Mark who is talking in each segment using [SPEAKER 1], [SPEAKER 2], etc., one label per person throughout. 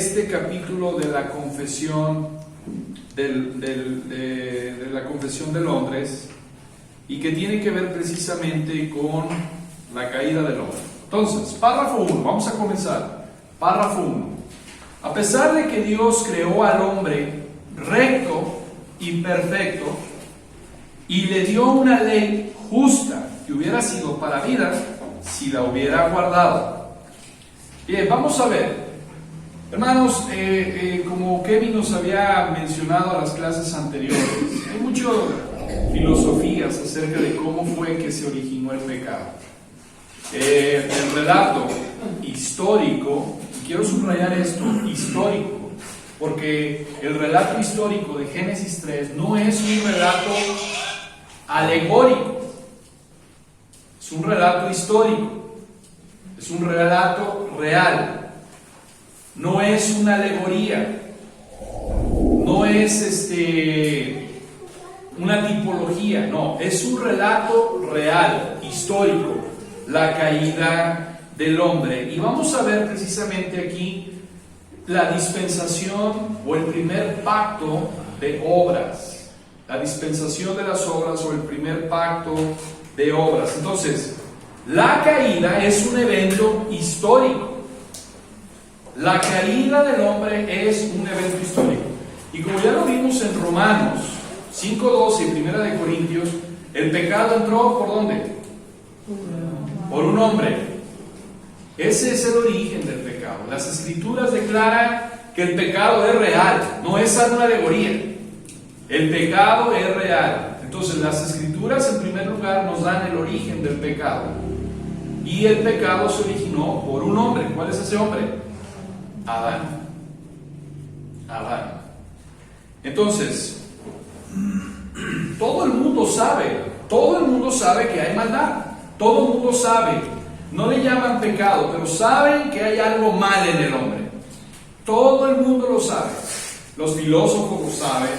[SPEAKER 1] este capítulo de la confesión de la confesión de Londres, y que tiene que ver precisamente con la caída del hombre. Entonces, párrafo 1, vamos a comenzar. Párrafo 1. A pesar de que Dios creó al hombre recto y perfecto y le dio una ley justa que hubiera sido para vida si la hubiera guardado. Bien, vamos a ver. Hermanos, como Kevin nos había mencionado en las clases anteriores, hay muchas filosofías acerca de cómo fue que se originó el pecado. El relato histórico, y quiero subrayar esto, histórico, porque el relato histórico de Génesis 3 no es un relato alegórico, es un relato histórico, es un relato real, no es una alegoría, no es una tipología, no, es un relato real, histórico, la caída del hombre. Y vamos a ver precisamente aquí la dispensación o el primer pacto de obras, la dispensación de las obras o el primer pacto de obras. Entonces, la caída es un evento histórico. La caída del hombre es un evento histórico. Y como ya lo vimos en Romanos 5:12 y 1 de Corintios, el pecado entró ¿por dónde? Por un hombre. Ese es el origen del pecado. Las Escrituras declaran que el pecado es real, no es una alegoría. El pecado es real. Entonces las Escrituras en primer lugar nos dan el origen del pecado. Y el pecado se originó por un hombre. ¿Cuál es ese hombre? Adán. Entonces, todo el mundo sabe que hay maldad. Todo el mundo sabe, no le llaman pecado, pero saben que hay algo mal en el hombre. Todo el mundo lo sabe. Los filósofos lo saben,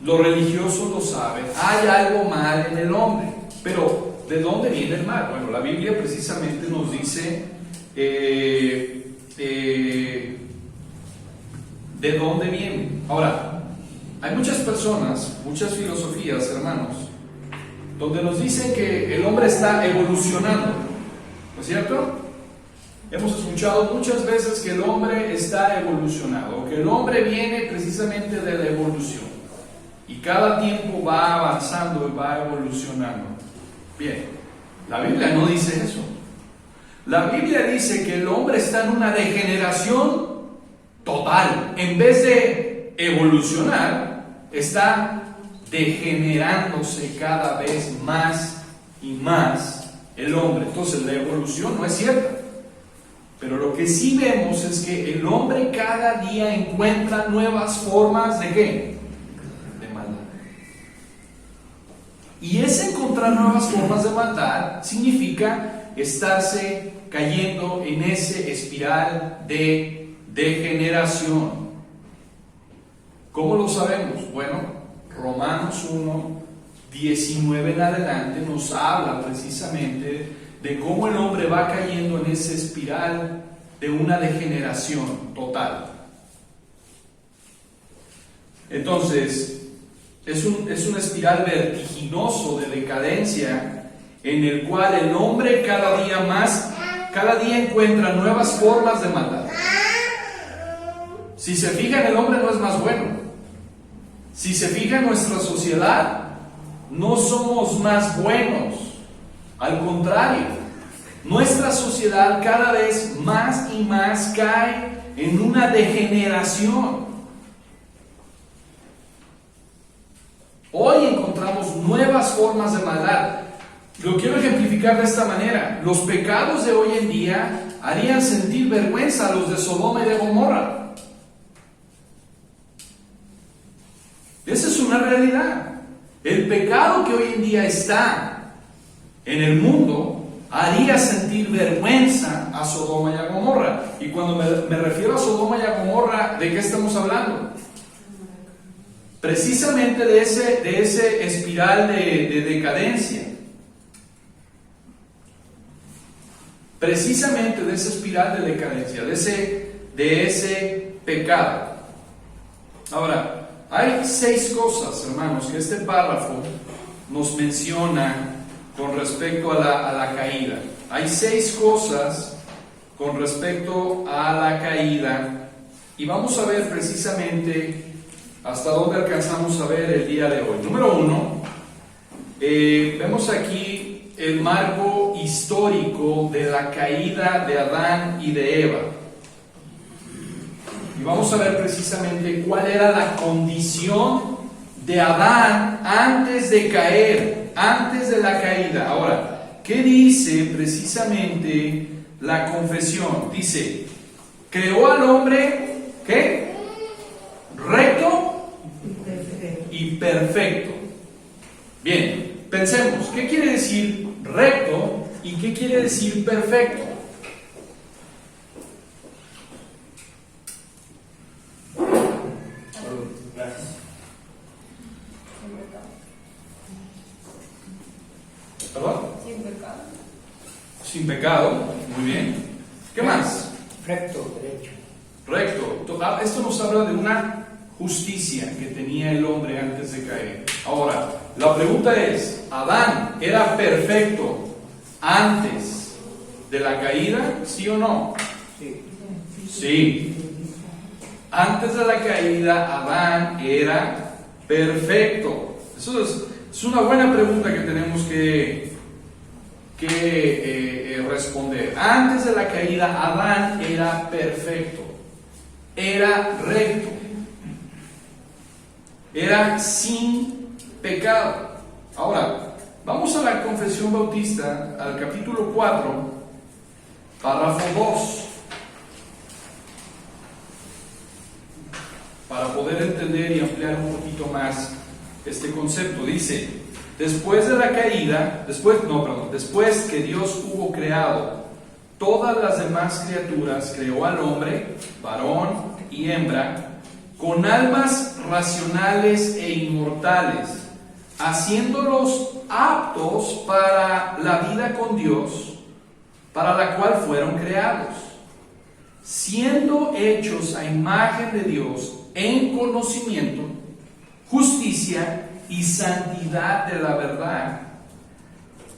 [SPEAKER 1] los religiosos lo saben. Hay algo mal en el hombre. Pero, ¿de dónde viene el mal? Bueno, la Biblia precisamente nos dice de dónde viene. Ahora, hay muchas personas, muchas filosofías, hermanos, donde nos dicen que el hombre está evolucionando, ¿no es cierto? Hemos escuchado muchas veces que el hombre está evolucionado, que el hombre viene precisamente de la evolución, y cada tiempo va avanzando y va evolucionando. Bien, la Biblia no dice eso. La Biblia dice que el hombre está en una degeneración total. En vez de evolucionar, está degenerándose cada vez más y más el hombre. Entonces la evolución no es cierta, pero lo que sí vemos es que el hombre cada día encuentra nuevas formas ¿de qué? De maldad. Y ese encontrar nuevas formas de maldad significa estarse cayendo en ese espiral de degeneración. ¿Cómo lo sabemos? Bueno, Romanos 1:19 en adelante nos habla precisamente de cómo el hombre va cayendo en esa espiral de una degeneración total. Entonces, es un espiral vertiginoso de decadencia en el cual el hombre cada día encuentra nuevas formas de maldad. Si se fijan, el hombre no es más bueno. Si se fija en nuestra sociedad, no somos más buenos. Al contrario, nuestra sociedad cada vez más y más cae en una degeneración. Hoy encontramos nuevas formas de maldad. Lo quiero ejemplificar de esta manera. Los pecados de hoy en día harían sentir vergüenza a los de Sodoma y de Gomorra. Esa es una realidad. El pecado que hoy en día está en el mundo haría sentir vergüenza a Sodoma y a Gomorra. Y cuando me refiero a Sodoma y a Gomorra, ¿de qué estamos hablando? Precisamente de ese espiral de decadencia. Precisamente de esa espiral de decadencia, de ese pecado. Ahora, hay 6 cosas, hermanos, que este párrafo nos menciona con respecto a la caída. Hay 6 cosas con respecto a la caída y vamos a ver precisamente hasta dónde alcanzamos a ver el día de hoy. Número 1, vemos aquí el marco histórico de la caída de Adán y de Eva. Y vamos a ver precisamente cuál era la condición de Adán antes de caer, antes de la caída. Ahora, ¿qué dice precisamente la confesión? Dice, creó al hombre, ¿qué? Recto y perfecto. Bien, pensemos, ¿qué quiere decir recto y qué quiere decir perfecto? ¿Perdón?
[SPEAKER 2] Sin pecado.
[SPEAKER 1] Sin pecado, muy bien. ¿Qué más?
[SPEAKER 3] Recto, derecho.
[SPEAKER 1] Recto. Esto nos habla de una justicia que tenía el hombre antes de caer. Ahora, la pregunta es, ¿Adán era perfecto antes de la caída? ¿Sí o no?
[SPEAKER 3] Sí.
[SPEAKER 1] Sí. Antes de la caída, Adán era perfecto. Eso es una buena pregunta que tenemos que responder. Antes de la caída, Adán era perfecto, era recto, era sin pecado. Ahora, vamos a la Confesión Bautista, al capítulo 4, párrafo 2. Para poder entender y ampliar un poquito más este concepto. Dice, después de la caída, después que Dios hubo creado todas las demás criaturas, creó al hombre, varón y hembra, con almas racionales e inmortales, haciéndolos aptos para la vida con Dios, para la cual fueron creados, siendo hechos a imagen de Dios en conocimiento, justicia y santidad de la verdad,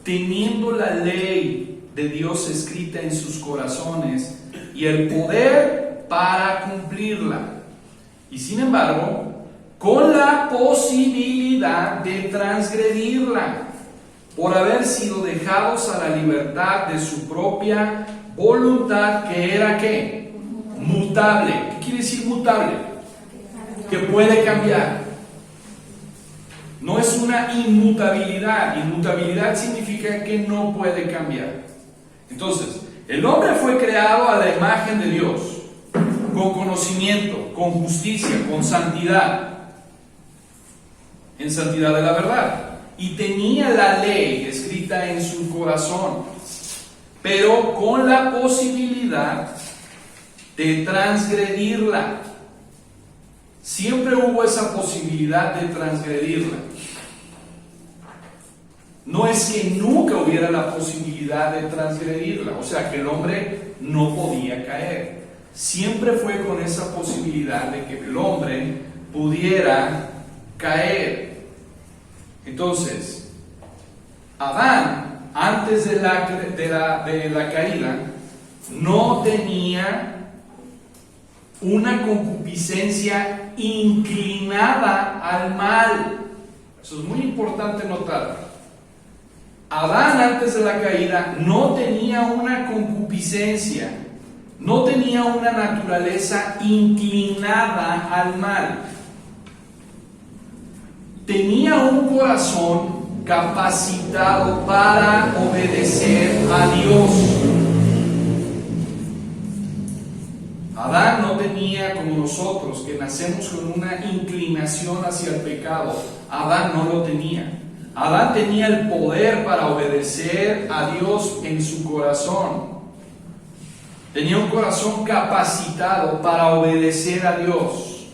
[SPEAKER 1] teniendo la ley de Dios escrita en sus corazones y el poder para cumplirla. Y sin embargo, con la posibilidad de transgredirla, por haber sido dejados a la libertad de su propia voluntad, que era ¿qué? Mutable. ¿Qué quiere decir mutable? Que puede cambiar. No es una inmutabilidad. Inmutabilidad significa que no puede cambiar. Entonces, el hombre fue creado a la imagen de Dios, con conocimiento, con justicia, con santidad, en santidad de la verdad, y tenía la ley escrita en su corazón, pero con la posibilidad de transgredirla. Siempre hubo esa posibilidad de transgredirla. No es que nunca hubiera la posibilidad de transgredirla, o sea que el hombre no podía caer. Siempre fue con esa posibilidad de que el hombre pudiera caer. Entonces, Adán, antes de la caída, no tenía una concupiscencia inclinada al mal. Eso es muy importante notar. Adán antes de la caída no tenía una concupiscencia, no tenía una naturaleza inclinada al mal. Tenía un corazón capacitado para obedecer a Dios. Adán no tenía como nosotros, que nacemos con una inclinación hacia el pecado. Adán no lo tenía. Adán tenía el poder para obedecer a Dios en su corazón. Tenía un corazón capacitado para obedecer a Dios.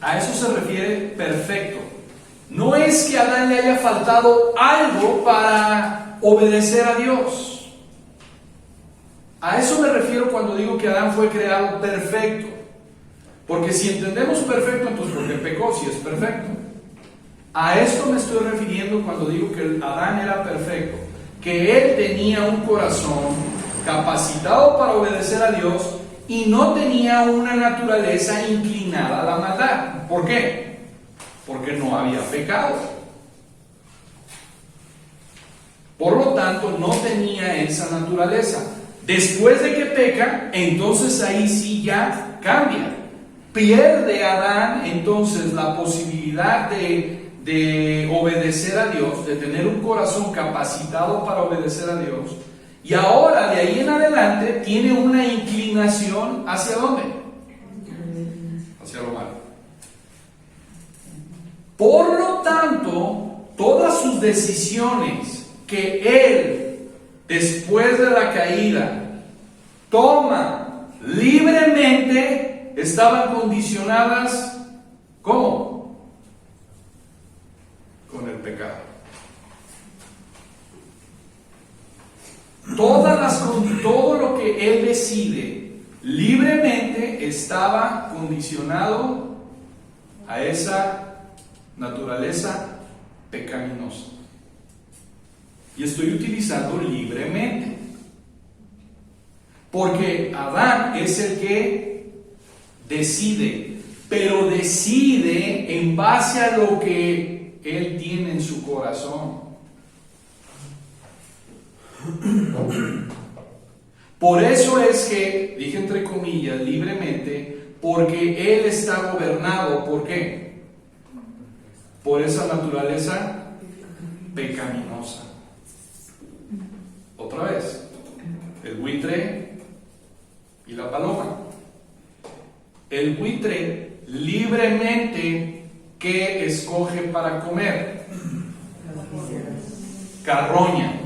[SPEAKER 1] A eso se refiere perfecto. No es que a Adán le haya faltado algo para obedecer a Dios. A eso me refiero cuando digo que Adán fue creado perfecto. Porque si entendemos perfecto, entonces ¿por qué pecó si es perfecto? A esto me estoy refiriendo cuando digo que Adán era perfecto. Que él tenía un corazón capacitado para obedecer a Dios y no tenía una naturaleza inclinada a la maldad. ¿Por qué? Porque no había pecado. Por lo tanto, no tenía esa naturaleza. Después de que peca, entonces ahí sí ya cambia. Pierde Adán entonces la posibilidad de obedecer a Dios, de tener un corazón capacitado para obedecer a Dios. Y ahora, de ahí en adelante, tiene una inclinación ¿hacia dónde? Hacia lo malo. Por lo tanto, todas sus decisiones que él, después de la caída, toma libremente, estaban condicionadas, ¿cómo? Con el pecado. Todo lo que él decide libremente estaba condicionado a esa naturaleza pecaminosa. Y estoy utilizando libremente. Porque Adán es el que decide, pero decide en base a lo que él tiene en su corazón. Por eso es que, dije entre comillas, libremente, porque él está gobernado, ¿por qué? Por esa naturaleza pecaminosa. Otra vez, el buitre y la paloma. El buitre libremente, ¿qué escoge para comer? Carroña.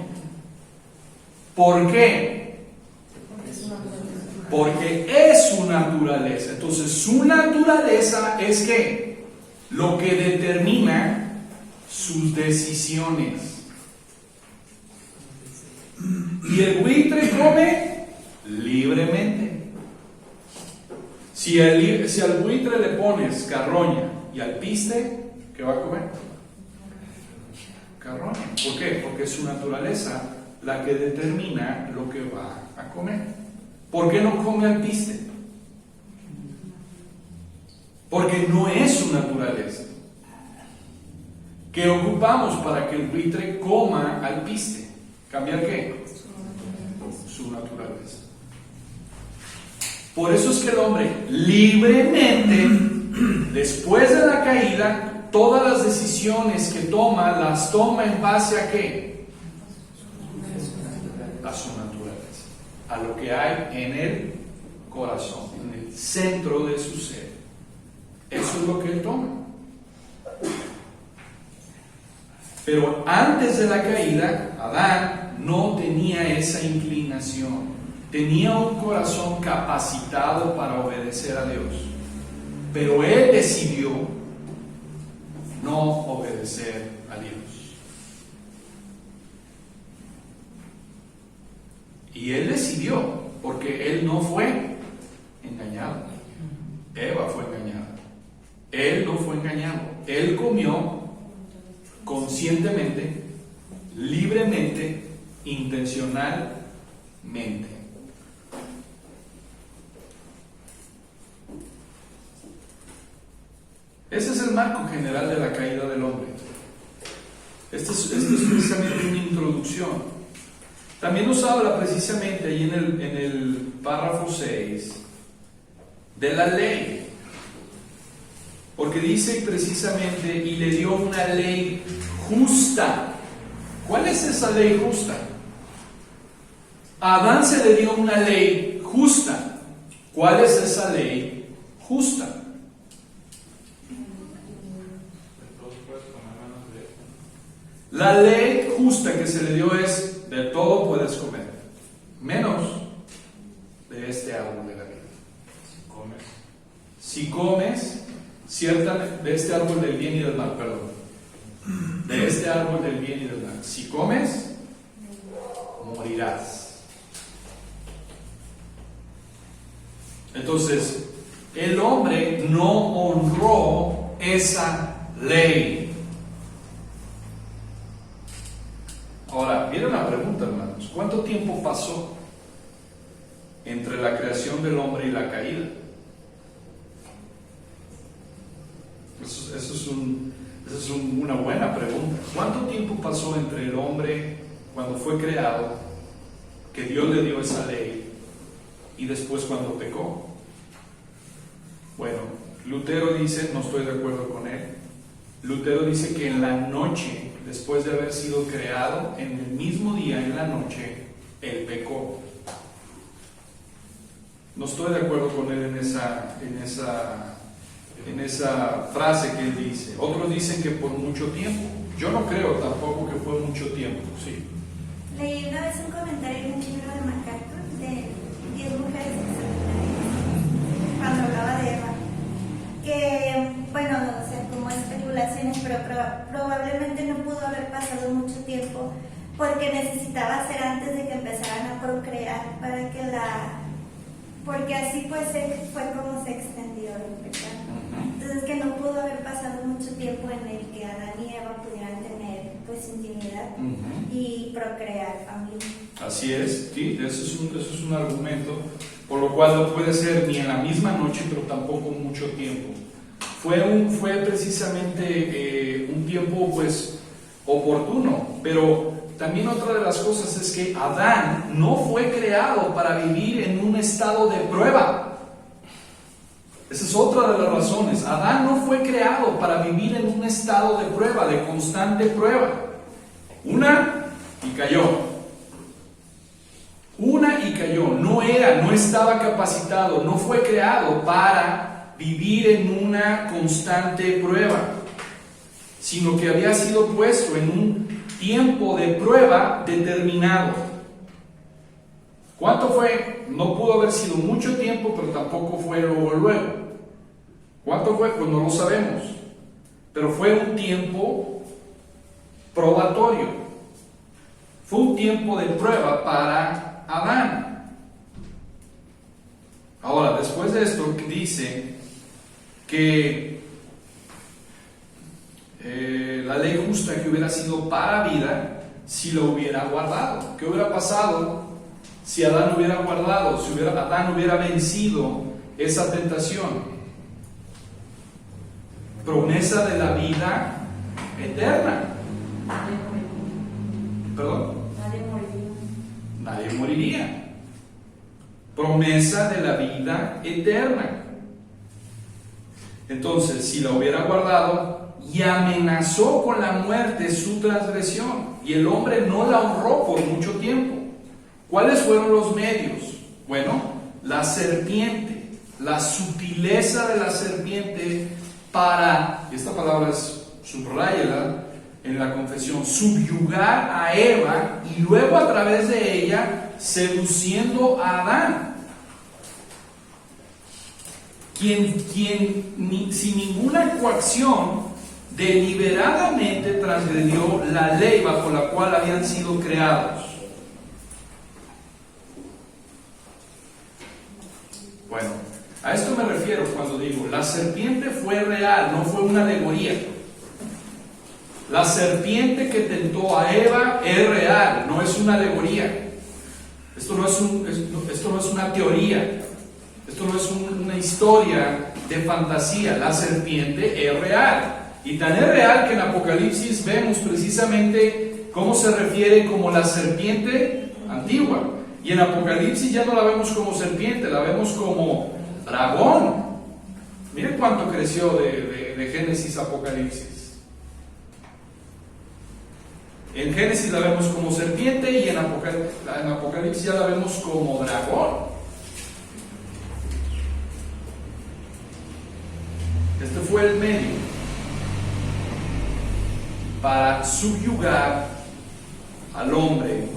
[SPEAKER 1] ¿Por qué? Porque es su naturaleza. Entonces, su naturaleza es ¿qué? Lo que determina sus decisiones. Y el buitre come libremente. Si al buitre le pones carroña y alpiste, ¿qué va a comer? Carroña. ¿Por qué? Porque es su naturaleza la que determina lo que va a comer. ¿Por qué no come alpiste? Porque no es su naturaleza. ¿Qué ocupamos para que el buitre coma alpiste? ¿Cambiar qué? Su naturaleza. Por eso es que el hombre libremente, después de la caída, todas las decisiones que toma, las toma en base a ¿qué? A su naturaleza, a lo que hay en el corazón, en el centro de su ser. Eso es lo que él toma. Pero antes de la caída, Adán no tenía esa inclinación. Tenía un corazón capacitado para obedecer a Dios. Pero él decidió no obedecer a Dios. Y él decidió, porque él no fue engañado. Eva fue engañada. Él no fue engañado. Él comió conscientemente, libremente, intencionalmente. Ese es el marco general de la caída del hombre. Esto es precisamente una introducción. También nos habla precisamente ahí en el párrafo 6 de la ley. Porque dice precisamente, y le dio una ley justa. ¿Cuál es esa ley justa? A Adán se le dio una ley justa. ¿Cuál es esa ley justa? La ley justa que se le dio es: de todo puedes comer, menos de este árbol de la vida. Si comes, ciertamente, de este árbol del bien y del mal, perdón. De este árbol del bien y del mal. Si comes, morirás. Entonces, el hombre no honró esa ley. Ahora, viene una pregunta, hermanos. ¿Cuánto tiempo pasó entre la creación del hombre y la caída? Eso es una buena pregunta. ¿Cuánto tiempo pasó entre el hombre cuando fue creado, que Dios le dio esa ley, y después cuando pecó? Bueno, Lutero dice, no estoy de acuerdo con él, Lutero dice que en la noche, después de haber sido creado, en el mismo día, en la noche, él pecó. No estoy de acuerdo con él en esa frase que él dice. Otros dicen que por mucho tiempo. Yo no creo tampoco que fue mucho tiempo, sí.
[SPEAKER 2] Leí una vez un comentario en un libro de MacArthur de 10 mujeres cuando hablaba de Eva, que, bueno, o sea, como especulaciones, pero probablemente no pudo haber pasado mucho tiempo porque necesitaba ser antes de que empezaran a procrear porque así pues fue como se extendió el pecado. Entonces que no pudo haber pasado mucho tiempo en el que Adán y Eva pudieran tener pues intimidad y procrear familia.
[SPEAKER 1] Así es, sí, eso es un argumento, por lo cual no puede ser ni en la misma noche, pero tampoco mucho tiempo. Fue precisamente un tiempo pues oportuno, pero también otra de las cosas es que Adán no fue creado para vivir en un estado de prueba. Esa es otra de las razones. Adán no fue creado para vivir en un estado de prueba, de constante prueba. Y cayó. No estaba capacitado, no fue creado para vivir en una constante prueba, sino que había sido puesto en un tiempo de prueba determinado. ¿Cuánto fue? No pudo haber sido mucho tiempo, pero tampoco fue luego. ¿Cuánto fue? Pues no lo sabemos. Pero fue un tiempo probatorio. Fue un tiempo de prueba para Adán. Ahora, después de esto, dice que la ley justa que hubiera sido para vida, si lo hubiera guardado. ¿Qué hubiera pasado si Adán hubiera guardado, si Adán hubiera vencido esa tentación? Promesa de la vida eterna. ¿Perdón? Nadie moriría. Promesa de la vida eterna. Entonces, si la hubiera guardado y amenazó con la muerte su transgresión, y el hombre no la honró por mucho tiempo, ¿cuáles fueron los medios? Bueno, la serpiente, la sutileza de la serpiente para, y esta palabra es subrayela en la confesión, subyugar a Eva y luego a través de ella seduciendo a Adán, quien sin ninguna coacción deliberadamente transgredió la ley bajo la cual habían sido creados. Bueno, a esto me refiero cuando digo, la serpiente fue real, no fue una alegoría. La serpiente que tentó a Eva es real, no es una alegoría. Esto no es una teoría, esto no es una historia de fantasía. La serpiente es real. Y tan es real que en Apocalipsis vemos precisamente cómo se refiere como la serpiente antigua. Y en Apocalipsis ya no la vemos como serpiente, la vemos como dragón. Miren cuánto creció de Génesis a Apocalipsis. En Génesis la vemos como serpiente y en Apocalipsis ya la vemos como dragón. Este fue el medio para subyugar al hombre.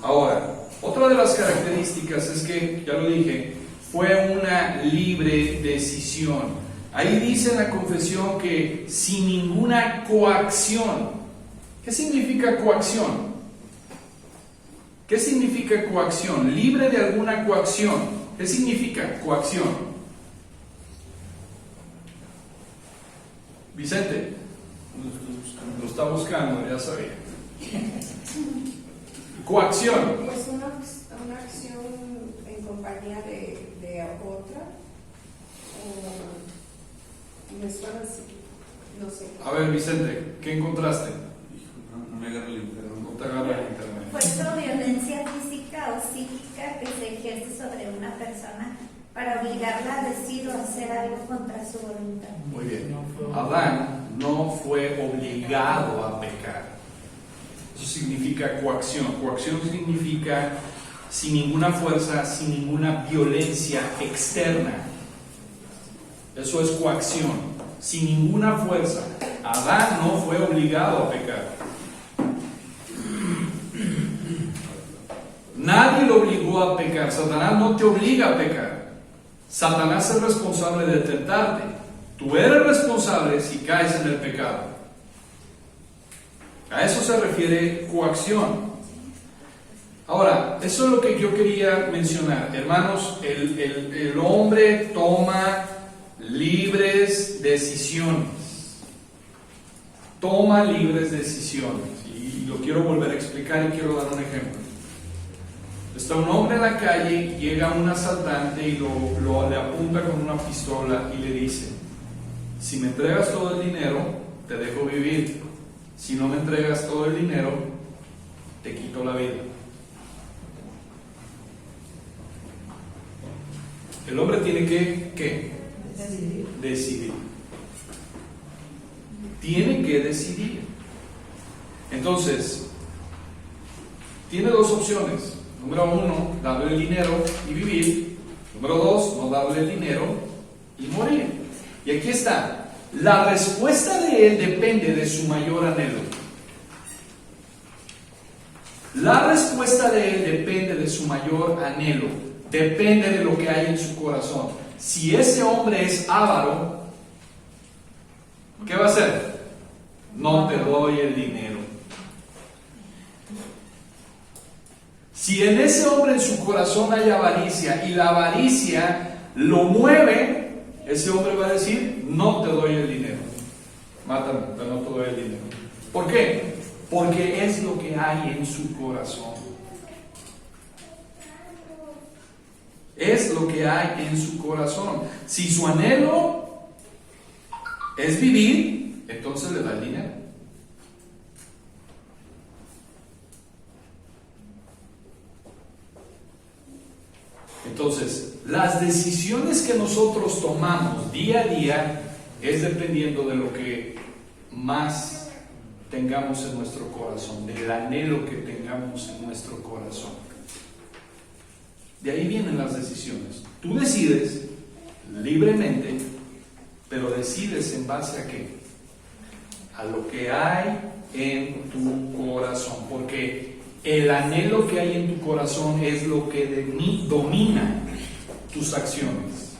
[SPEAKER 1] Ahora, otra de las características es que, ya lo dije, fue una libre decisión. Ahí dice en la confesión que sin ninguna coacción. ¿Qué significa coacción? ¿Qué significa coacción? Libre de alguna coacción. ¿Qué significa coacción? Vicente, lo está buscando, ya sabía. Coacción.
[SPEAKER 3] Es una acción en compañía de otra, o me suena así, no sé.
[SPEAKER 1] A ver, Vicente, ¿qué encontraste?
[SPEAKER 4] No me agarra el internet.
[SPEAKER 1] No te agarra el internet.
[SPEAKER 2] Fue por violencia física o psíquica que se ejerce sobre una persona para obligarla a decir o hacer algo contra su voluntad.
[SPEAKER 1] Muy bien. Adán no fue obligado a pecar. Eso significa coacción. Coacción significa sin ninguna fuerza, sin ninguna violencia externa. Eso es coacción. Sin ninguna fuerza. Adán no fue obligado a pecar. Nadie lo obligó a pecar. Satanás no te obliga a pecar. Satanás es responsable de tentarte. Tú eres responsable si caes en el pecado. A eso se refiere coacción. Ahora, eso es lo que yo quería mencionar. Hermanos, el hombre toma libres decisiones. Toma libres decisiones. Y lo quiero volver a explicar y quiero dar un ejemplo. Está un hombre en la calle, llega un asaltante y le apunta con una pistola y le dice: si me entregas todo el dinero, te dejo vivir. Si no me entregas todo el dinero, te quito la vida. El hombre tiene que, ¿qué? Decidir. Tiene que decidir. Entonces, tiene dos opciones. Número uno, darle el dinero y vivir. Número dos, no darle el dinero y morir. Y aquí está. La respuesta de él depende de su mayor anhelo. La respuesta de él depende de su mayor anhelo. Depende de lo que hay en su corazón. Si ese hombre es avaro, ¿qué va a hacer? No te doy el dinero. Si en ese hombre en su corazón hay avaricia y la avaricia lo mueve, ese hombre va a decir: no te doy el dinero. Mátame, pero no te doy el dinero. ¿Por qué? Porque es lo que hay en su corazón. Es lo que hay en su corazón. Si su anhelo es vivir, entonces le da el dinero. Entonces, las decisiones que nosotros tomamos día a día es dependiendo de lo que más tengamos en nuestro corazón, del anhelo que tengamos en nuestro corazón. De ahí vienen las decisiones. Tú decides libremente, pero decides en base a qué? A lo que hay en tu corazón, porque el anhelo que hay en tu corazón es lo que domina tus acciones.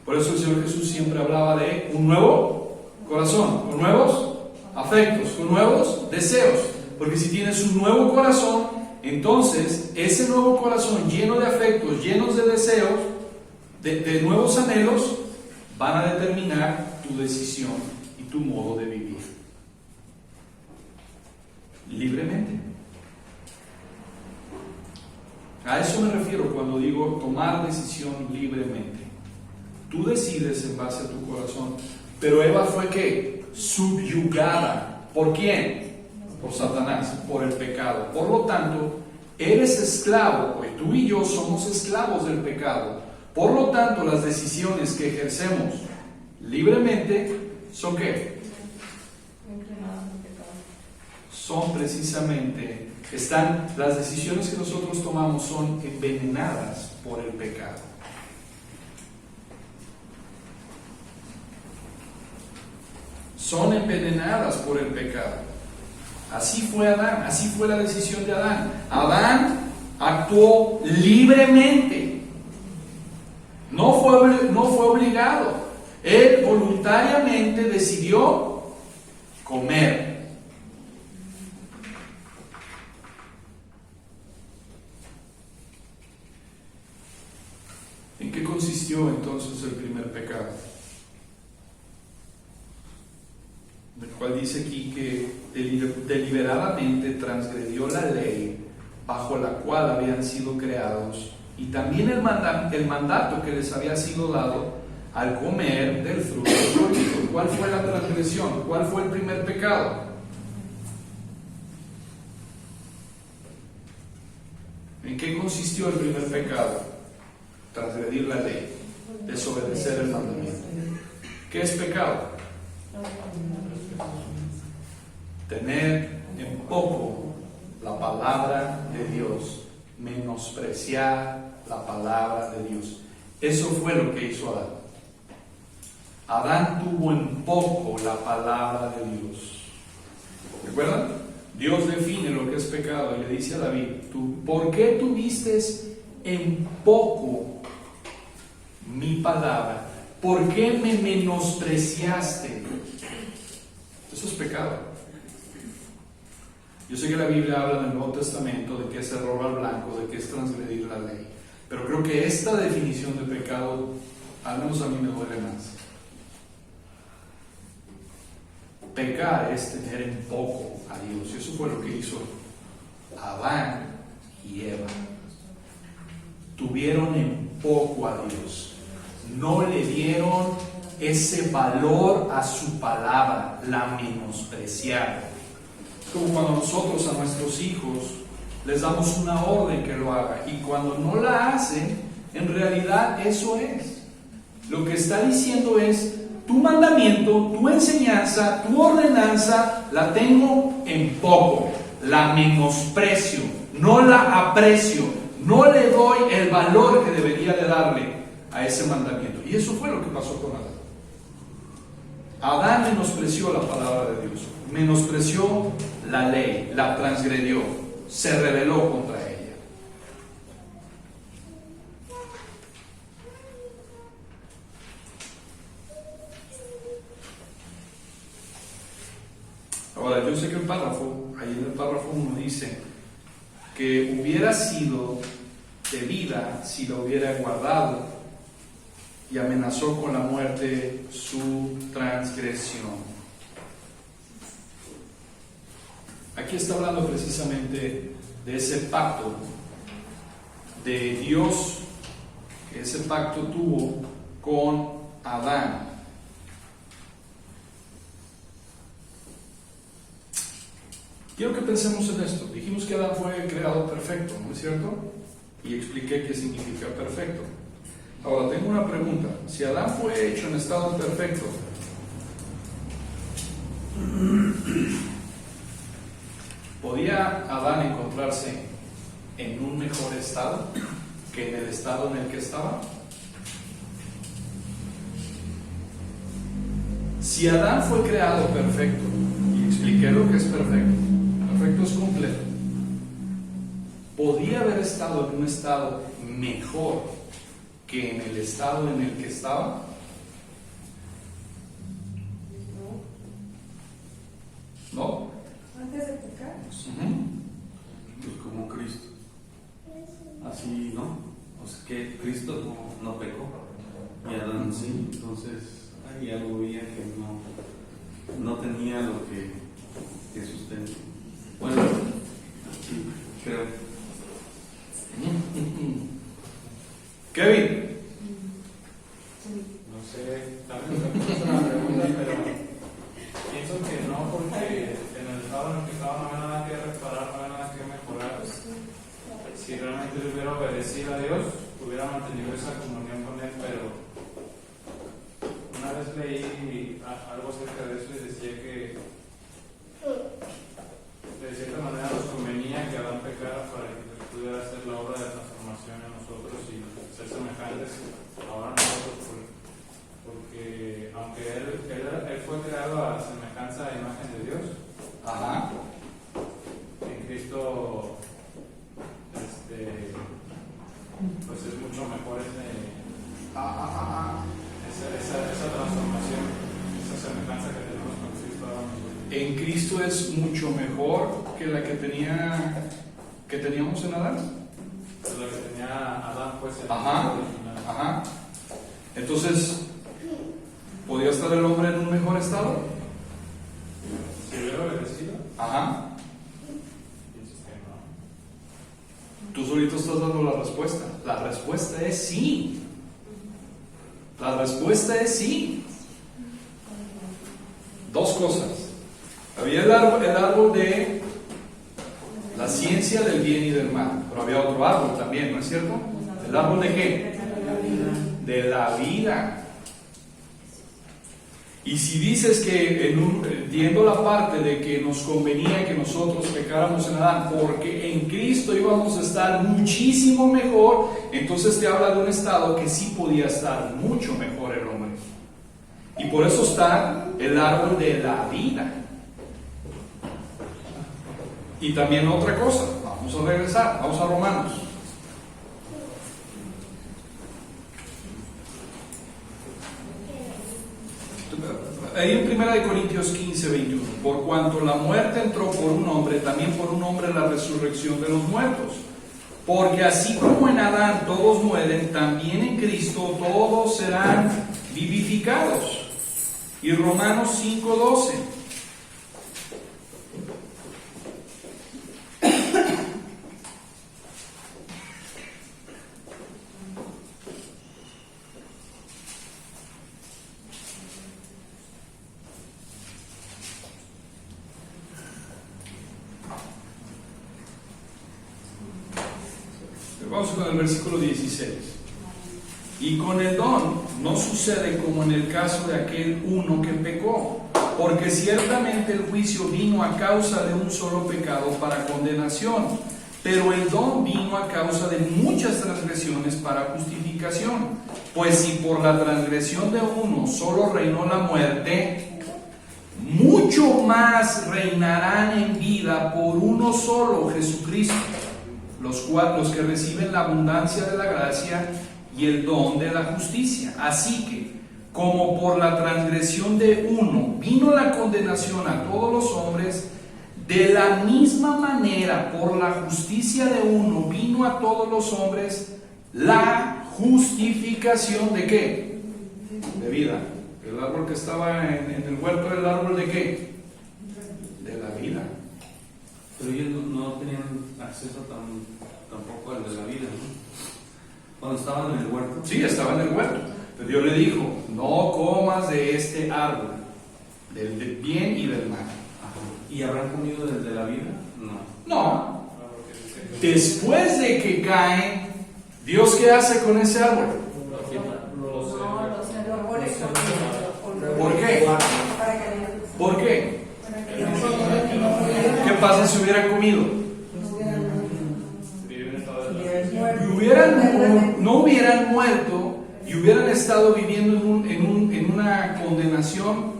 [SPEAKER 1] Por eso el Señor Jesús siempre hablaba de un nuevo corazón, con nuevos afectos, con nuevos deseos. Porque si tienes un nuevo corazón, entonces ese nuevo corazón lleno de afectos, llenos de deseos, de nuevos anhelos, van a determinar tu decisión y tu modo de vivir. Libremente. A eso me refiero cuando digo tomar decisión libremente. Tú decides en base a tu corazón. Pero Eva fue ¿qué? Subyugada. ¿Por quién? Por Satanás, por el pecado. Por lo tanto, eres esclavo, pues tú y yo somos esclavos del pecado. Por lo tanto, las decisiones que ejercemos libremente son ¿qué? Son precisamente, las decisiones que nosotros tomamos son envenenadas por el pecado. Son envenenadas por el pecado. Así fue Adán, así fue la decisión de Adán. Adán actuó libremente. No fue obligado. Él voluntariamente decidió comer. ¿En qué consistió entonces el primer pecado? El cual dice aquí que deliberadamente transgredió la ley bajo la cual habían sido creados, y también el mandato que les había sido dado al comer del fruto prohibido. ¿Cuál fue la transgresión? ¿Cuál fue el primer pecado? ¿En qué consistió el primer pecado? Transgredir la ley, desobedecer el mandamiento. ¿Qué es pecado? Tener en poco la palabra de Dios, menospreciar la palabra de Dios. Eso fue lo que hizo Adán. Adán tuvo en poco la palabra de Dios. ¿Recuerdan? Dios define lo que es pecado y le dice a David: ¿por qué tuviste en poco mi palabra? ¿Por qué me menospreciaste? Eso es pecado. Yo sé que la Biblia habla en el Nuevo Testamento de que es error al blanco, de que es transgredir la ley, pero creo que esta definición de pecado, al menos a mí me duele más. Pecar es tener en poco a Dios, y eso fue lo que hizo Adán y Eva. Tuvieron en poco a Dios, no le dieron ese valor a su palabra, la menospreciaron. Es como cuando nosotros a nuestros hijos les damos una orden que lo haga, y cuando no la hacen, en realidad eso es. Lo que está diciendo es: tu mandamiento, tu enseñanza, tu ordenanza, la tengo en poco, la menosprecio, no la aprecio, no le doy el valor que debería de darle a ese mandamiento. Y eso fue lo que pasó con Adán. Adán menospreció la palabra de Dios, menospreció la ley, la transgredió, se rebeló contra ella. Ahora, yo sé que ahí en el párrafo 1 dice que hubiera sido de vida si la hubiera guardado, y amenazó con la muerte su transgresión. Aquí está hablando precisamente de ese pacto de Dios, que ese pacto tuvo con Adán. Quiero que pensemos en esto. Dijimos que Adán fue creado perfecto, ¿no es cierto? Y expliqué qué significa perfecto. Ahora, tengo una pregunta. Si Adán fue hecho en estado perfecto, ¿podía Adán encontrarse en un mejor estado que en el estado en el que estaba? Si Adán fue creado perfecto, y expliqué lo que es perfecto, perfecto es completo, ¿podía haber estado en un estado mejor que en el estado en el que estaba? ¿No?
[SPEAKER 3] Antes de pecar.
[SPEAKER 4] Pues como Cristo. Así, ¿no? O sea que Cristo no pecó y Adán sí. Entonces hay algo bien que no tenía lo que sustenta. Bueno, sí, creo.
[SPEAKER 1] Kevin.
[SPEAKER 5] No sé, también me puse una pregunta, pero pienso que no, porque en el estado en el que estaba no había nada que reparar, no había nada que mejorar. Si realmente le hubiera obedecido a Dios, hubiera mantenido esa comunión con Él, pero una vez leí algo acerca de eso y decía que de cierta manera nos convenía que Adán pecara para que pudiera hacer la obra de transformación en nosotros y ser semejantes ahora a nosotros, porque aunque él fue creado a semejanza e imagen de Dios,
[SPEAKER 1] Ajá.
[SPEAKER 5] en Cristo pues es mucho mejor esa transformación, esa semejanza que tenemos con Cristo ahora nosotros.
[SPEAKER 1] En Cristo es mucho mejor que la que teníamos en Adán.
[SPEAKER 5] Pues lo que tenía Adán pues en
[SPEAKER 1] Ajá.
[SPEAKER 5] el original.
[SPEAKER 1] Ajá. Entonces, ¿podría estar el hombre en un mejor estado?
[SPEAKER 5] Si hubiera obedecido,
[SPEAKER 1] Ajá.
[SPEAKER 5] piensas que no.
[SPEAKER 1] Tú solito estás dando la respuesta. La respuesta es sí. La respuesta es sí. Dos cosas. Había el árbol de la ciencia del bien y del mal, pero había otro árbol también, ¿no es cierto? ¿El árbol de qué? De la vida. Y si dices que entiendo la parte de que nos convenía que nosotros pecáramos en Adán porque en Cristo íbamos a estar muchísimo mejor, entonces te habla de un estado que sí podía estar mucho mejor el hombre. Y por eso está el árbol de la vida. Y también otra cosa, vamos a regresar, vamos a Romanos. Ahí en 1 Corintios 15, 21, por cuanto la muerte entró por un hombre, también por un hombre la resurrección de los muertos. Porque así como en Adán todos mueren, también en Cristo todos serán vivificados. Y Romanos 5, 12. Vamos con el versículo 16. Y con el don no sucede como en el caso de aquel uno que pecó, porque ciertamente el juicio vino a causa de un solo pecado para condenación, pero el don vino a causa de muchas transgresiones para justificación. Pues si por la transgresión de uno solo reinó la muerte, mucho más reinarán en vida por uno solo, Jesucristo, los que reciben la abundancia de la gracia y el don de la justicia. Así que, como por la transgresión de uno vino la condenación a todos los hombres, de la misma manera, por la justicia de uno vino a todos los hombres la justificación ¿de qué? De vida. El árbol que estaba en el huerto era el árbol ¿de qué? De la vida.
[SPEAKER 4] Pero ellos no tenían acceso tampoco al de la vida, ¿no? Cuando estaban en el huerto.
[SPEAKER 1] Sí, estaba en el huerto. Pero Dios le dijo, no comas de este árbol, del bien y del mal.
[SPEAKER 4] Ajá. ¿Y habrán comido desde la vida? No.
[SPEAKER 1] No. Después de que caen, ¿Dios qué hace con ese árbol? ¿Por qué? ¿Por qué? ¿Qué pasa si hubieran comido? No hubieran muerto y hubieran estado viviendo en una condenación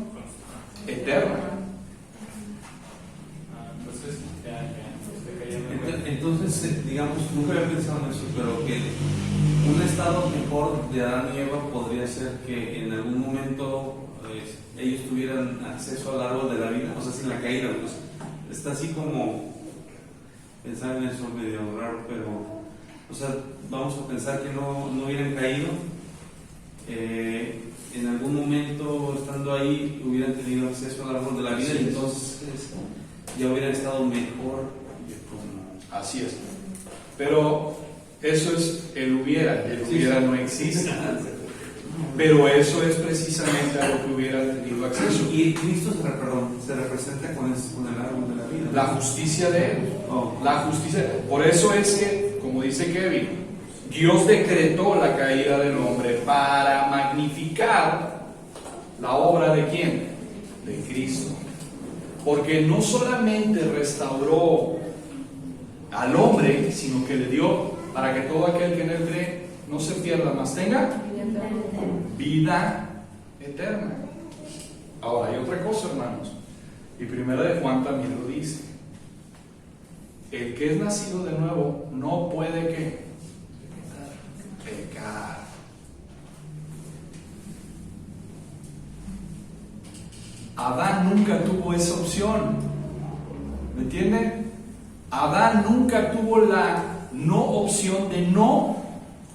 [SPEAKER 1] eterna.
[SPEAKER 4] Entonces, digamos, nunca había pensado en eso, pero que un estado mejor de Adán y Eva podría ser que en algún momento ellos tuvieran acceso al árbol de la vida, o sea, sin la caída, pues está así como pensar en eso medio raro, pero, o sea, vamos a pensar que no hubieran caído, en algún momento estando ahí hubieran tenido acceso al árbol de la vida, y entonces ya hubieran estado mejor.
[SPEAKER 1] Así es. Pero eso es el hubiera no existe. Pero eso es precisamente a lo que hubieran tenido acceso.
[SPEAKER 4] Y Cristo se representa con el árbol de la vida.
[SPEAKER 1] La justicia de Él. La justicia. Por eso es que, como dice Kevin, Dios decretó la caída del hombre para magnificar la obra de ¿quién? De Cristo. Porque no solamente restauró al hombre, sino que le dio para que todo aquel que en él cree no se pierda, más tenga vida eterna. Ahora hay otra cosa, hermanos, y primera de Juan también lo dice: el que es nacido de nuevo no puede ¿qué? Pecar. Adán nunca tuvo esa opción, ¿me entienden? Adán nunca tuvo la no opción de no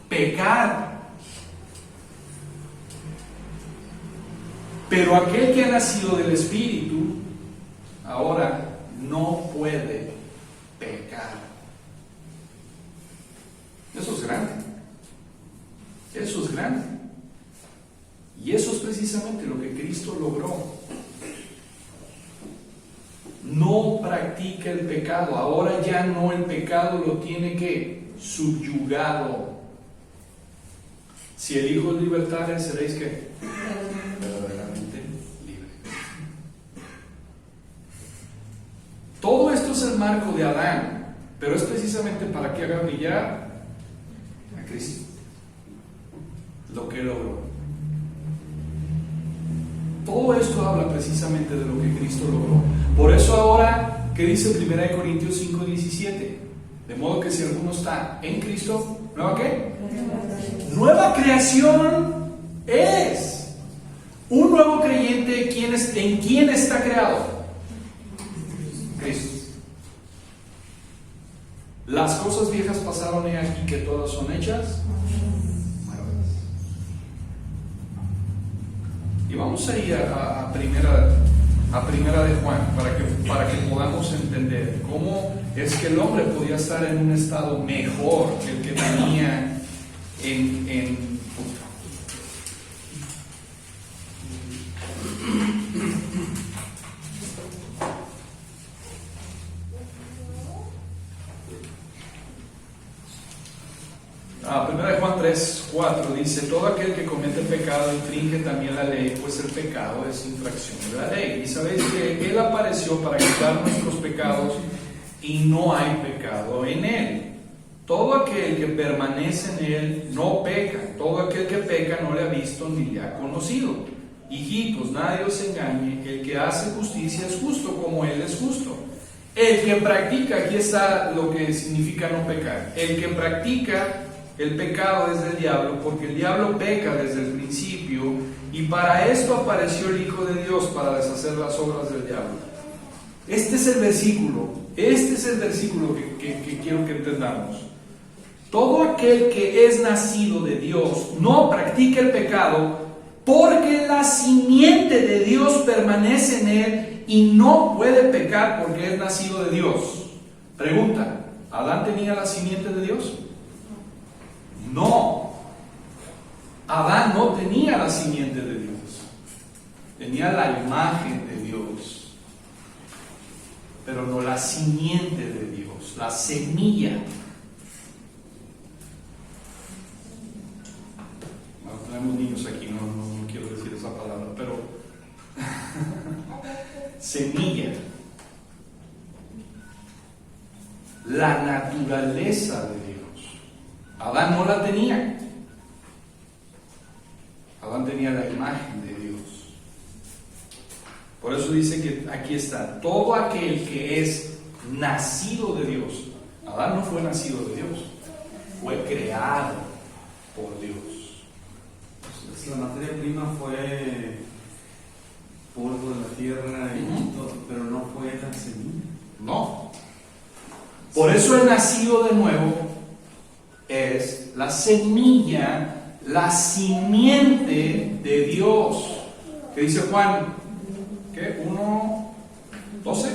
[SPEAKER 1] pecar. Pero aquel que ha nacido del Espíritu, ahora no puede pecar. Eso es grande. Eso es grande. Y eso es precisamente lo que Cristo logró. No practica el pecado. Ahora ya no, el pecado lo tiene que subyugado. Si el Hijo es libertario, seréis que verdaderamente libre. Todo esto es el marco de Adán, pero es precisamente para que haga brillar a Cristo, lo que logró. Todo esto habla precisamente de lo que Cristo logró. Por eso ahora, ¿qué dice 1 Corintios 5:17? De modo que si alguno está en Cristo, ¿nueva qué? Nueva creación es. Un nuevo creyente, ¿en quién está creado? Cristo. Las cosas viejas pasaron, he aquí que todas son hechas nuevas. Y vamos a ir a primera de Juan para que podamos entender cómo es que el hombre podía estar en un estado mejor que el que tenía en Primera de Juan 3:4 dice: todo aquel que comete pecado infringe también la ley, pues el pecado es infracción de la ley. Y sabéis que Él apareció para quitar nuestros pecados y no hay pecado en Él. Todo aquel que permanece en Él no peca. Todo aquel que peca no le ha visto ni le ha conocido. Hijitos, nadie os engañe. El que hace justicia es justo como Él es justo. El que practica, aquí está lo que significa no pecar. El que practica el pecado es del diablo, porque el diablo peca desde el principio, y para esto apareció el Hijo de Dios, para deshacer las obras del diablo. Este es el versículo que quiero que entendamos. Todo aquel que es nacido de Dios no practica el pecado, porque la simiente de Dios permanece en él y no puede pecar porque es nacido de Dios. Pregunta: ¿Adán tenía la simiente de Dios? No. Adán no tenía la simiente de Dios. Tenía la imagen de Dios, pero no la simiente de Dios, la semilla. Bueno, tenemos niños aquí, no quiero decir esa palabra, pero semilla. La naturaleza de Dios. Adán no la tenía. Adán tenía la imagen de Dios. Por eso dice que aquí está: todo aquel que es nacido de Dios. Adán no fue nacido de Dios, fue creado por Dios.
[SPEAKER 4] La materia prima fue polvo de la tierra y todo, pero no fue la semilla.
[SPEAKER 1] No. Por eso el nacido de nuevo es la semilla, la simiente de Dios. ¿Qué dice Juan? ¿Qué? 1:12.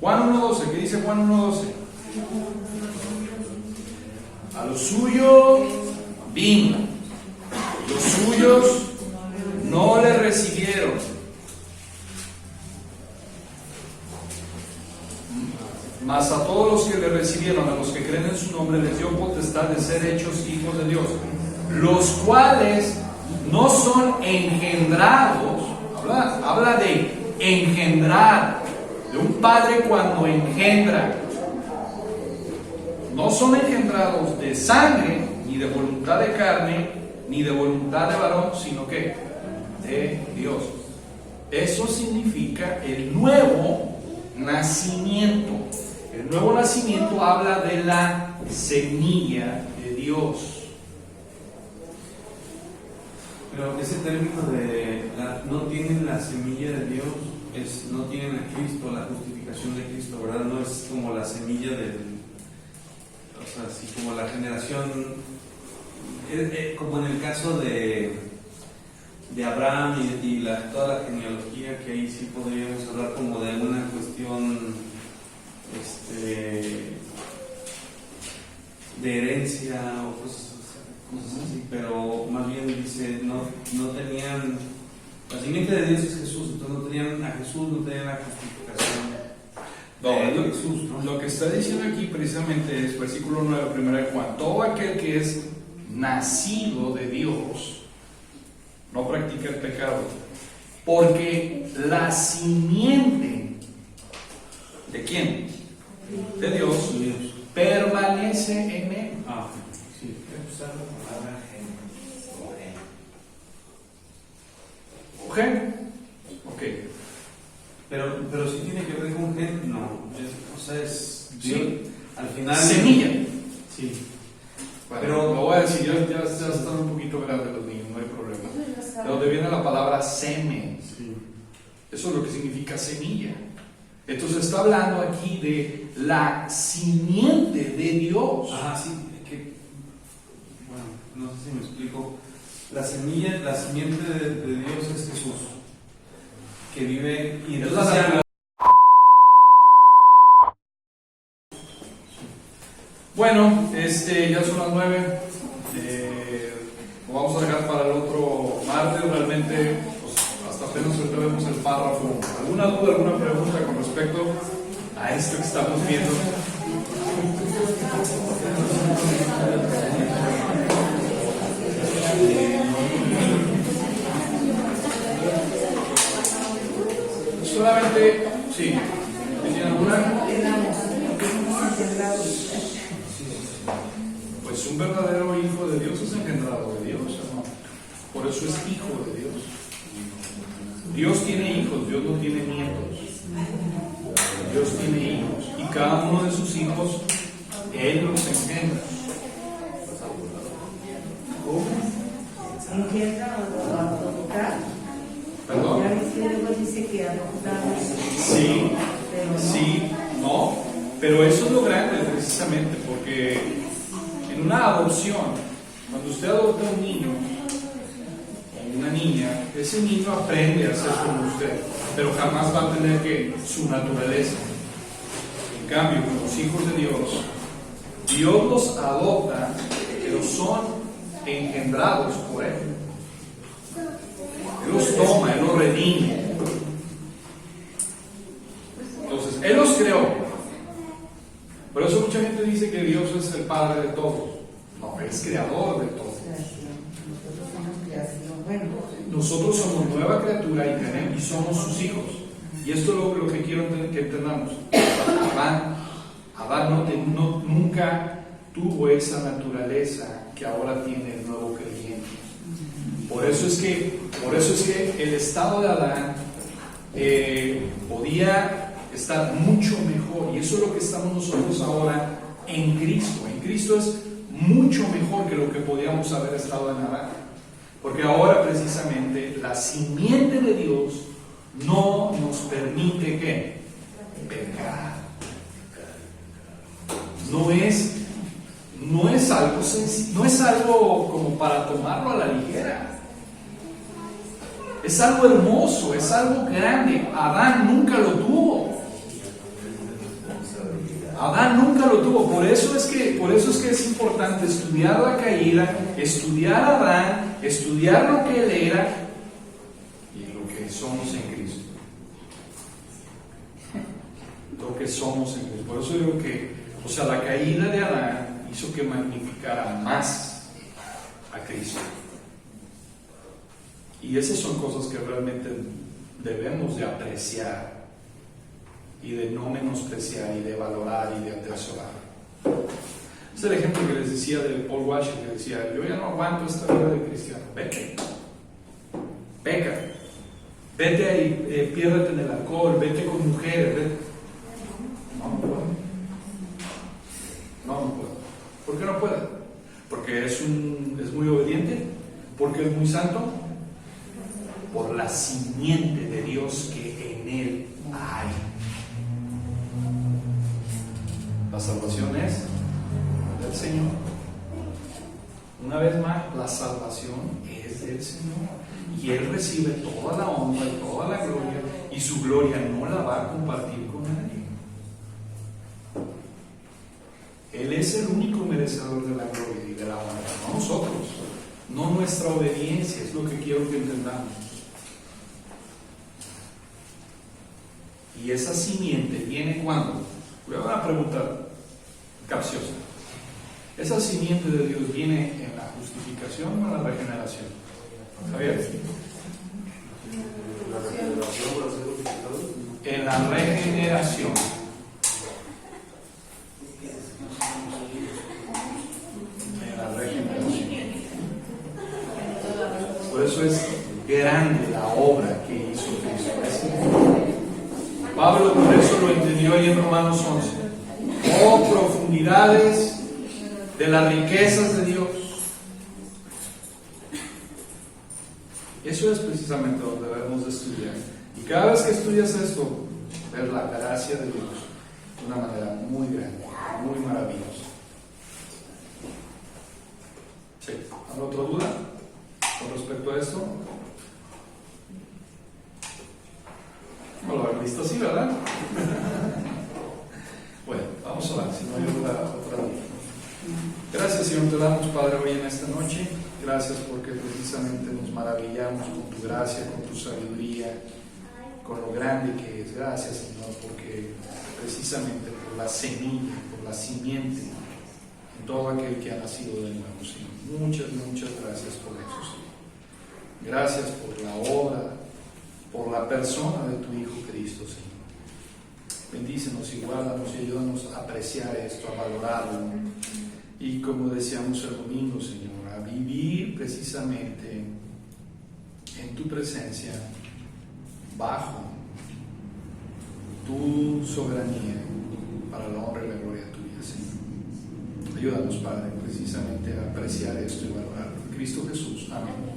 [SPEAKER 1] Juan 1:12. ¿Qué dice Juan 1:12? A lo suyo vino, los suyos no le recibieron. Mas a todos los que le recibieron, a los que creen en su nombre, les dio potestad de ser hechos hijos de Dios, los cuales no son engendrados. Habla de engendrar, de un padre cuando engendra. No son engendrados de sangre, ni de voluntad de carne, ni de voluntad de varón, sino que de Dios. Eso significa el nuevo nacimiento. El nuevo nacimiento habla de la semilla de Dios.
[SPEAKER 4] Pero ese término de no tienen la semilla de Dios, no tienen a Cristo, la justificación de Cristo, ¿verdad? No es como la semilla o sea, así como la generación, como en el caso de de Abraham y toda la genealogía, que ahí sí podríamos hablar como de una cuestión de herencia o cosas así, pero más bien dice, no tenían, la simiente de Dios es Jesús, entonces no tenían a Jesús, no tenían la justificación.
[SPEAKER 1] No,
[SPEAKER 4] Jesús, ¿no?
[SPEAKER 1] lo que está diciendo aquí precisamente es versículo 9, 1 de Juan. Todo aquel que es nacido de Dios no practica el pecado, porque la simiente ¿de quién? De Dios permanece en él.
[SPEAKER 4] Ah, sí.
[SPEAKER 1] Gen. Ok.
[SPEAKER 4] Pero si tiene que ver con gen, no. O sea, es Dios.
[SPEAKER 1] Sí.
[SPEAKER 4] Al final.
[SPEAKER 1] Semilla.
[SPEAKER 4] Sí.
[SPEAKER 1] Bueno,
[SPEAKER 4] Pero-
[SPEAKER 1] lo voy a decir, ya están un poquito grandes los niños, no hay problema. De donde viene la palabra semen.
[SPEAKER 4] Sí.
[SPEAKER 1] Eso es lo que significa semilla. Entonces está hablando aquí de la simiente de Dios.
[SPEAKER 4] Ah, sí. Bueno, no sé si me explico. La simiente de Dios es Jesús, que vive y
[SPEAKER 1] Es la naturaleza. Bueno, ya son las 9. Lo vamos a dejar para el otro martes. Realmente, pues, hasta apenas ahorita vemos el párrafo. ¿Alguna duda, alguna pregunta con respecto a esto que estamos viendo? Solamente, sí. ¿Tiene alguna? Pues un verdadero hijo de Dios es engendrado de Dios, hermano. Por eso es hijo de Dios. Dios tiene hijos, Dios no tiene nietos. Dios tiene hijos. Y cada uno de sus hijos, Él los engendra.
[SPEAKER 6] Engendra o adoptar.
[SPEAKER 1] ¿Perdón?
[SPEAKER 6] Ya ves que luego dice que adoptar.
[SPEAKER 1] Sí,
[SPEAKER 6] Pero no.
[SPEAKER 1] sí, no. Pero eso es lo grande precisamente, porque en una adopción, cuando usted adopta a un niño o una niña, ese niño aprende a ser como usted, pero jamás va a tener que su naturaleza. En cambio, con los hijos de Dios, Dios los adopta, pero son engendrados por Él. Él los toma, Él los redime. Entonces, Él los creó. Por eso mucha gente dice que Dios es el Padre de todos. No, Él es creador de todos.
[SPEAKER 6] Nosotros somos creación. Bueno,
[SPEAKER 1] Nosotros somos nueva criatura y somos sus hijos. Y esto es lo que quiero que entendamos. Adán nunca tuvo esa naturaleza que ahora tiene el nuevo creyente. Por eso es que el estado de Adán podía estar mucho mejor, y eso es lo que estamos nosotros ahora en Cristo. En Cristo es mucho mejor que lo que podíamos haber estado en Adán, porque ahora precisamente la simiente de Dios no nos permite ¿qué? Pecar. No es algo sencillo, no es algo como para tomarlo a la ligera. Es algo hermoso, es algo grande. Adán nunca lo tuvo. Adán nunca lo tuvo. Por eso es que es importante estudiar la caída, estudiar a Adán, estudiar lo que él era y lo que somos en Cristo. Lo que somos en Cristo. Por eso digo que, la caída de Adán hizo que magnificara más a Cristo. Y esas son cosas que realmente debemos de apreciar y de no menospreciar y de valorar y de atesorar. Es el ejemplo que les decía de Paul Washer, que decía: yo ya no aguanto esta vida de cristiano. Vete, peca, vete ahí, piérdete en el alcohol, vete con mujeres, vete. No puedo. No puedo. ¿Por qué no puedo? Porque es muy obediente, porque es muy santo, por la simiente de Dios que en él hay. La salvación es del Señor. Una vez más, la salvación es del Señor. Y Él recibe toda la honra y toda la gloria, y su gloria no la va a compartir con nadie. Él es el único merecedor de la gloria y de la honra, no nosotros, no nuestra obediencia, es lo que quiero que entendamos. Y esa simiente viene cuando, voy a una pregunta capciosa, esa simiente de Dios viene en la justificación o en la regeneración. Javier.
[SPEAKER 4] La regeneración para ser justificados.
[SPEAKER 1] En la regeneración. En la regeneración. Por eso es grande la obra que hizo Cristo. Pablo por eso lo entendió ahí en Romanos 11. Oh, profundidades de las riquezas de Dios. Eso es precisamente donde debemos de estudiar. Y cada vez que estudias esto, ver la gracia de Dios de una manera muy grande, muy maravillosa. Sí. ¿Alguna otra duda con respecto a esto? No lo habéis visto así, ¿verdad? Bueno, vamos a ver si no hay otra duda. Gracias, Señor, te damos, Padre, hoy en esta noche. Gracias porque precisamente nos maravillamos con tu gracia, con tu sabiduría, con lo grande que es. Gracias, Señor, porque precisamente por la semilla, por la simiente, en todo aquel que ha nacido de nuevo, Señor. Muchas, muchas gracias por eso, Señor. Gracias por la obra, por la persona de tu Hijo Cristo, Señor. Bendícenos y guárdanos y ayúdanos a apreciar esto, a valorarlo. Y como decíamos el domingo, Señor, a vivir precisamente en tu presencia, bajo tu soberanía, para la honra y la gloria tuya, Señor. Ayúdanos, Padre, precisamente a apreciar esto y valorarlo. En Cristo Jesús. Amén.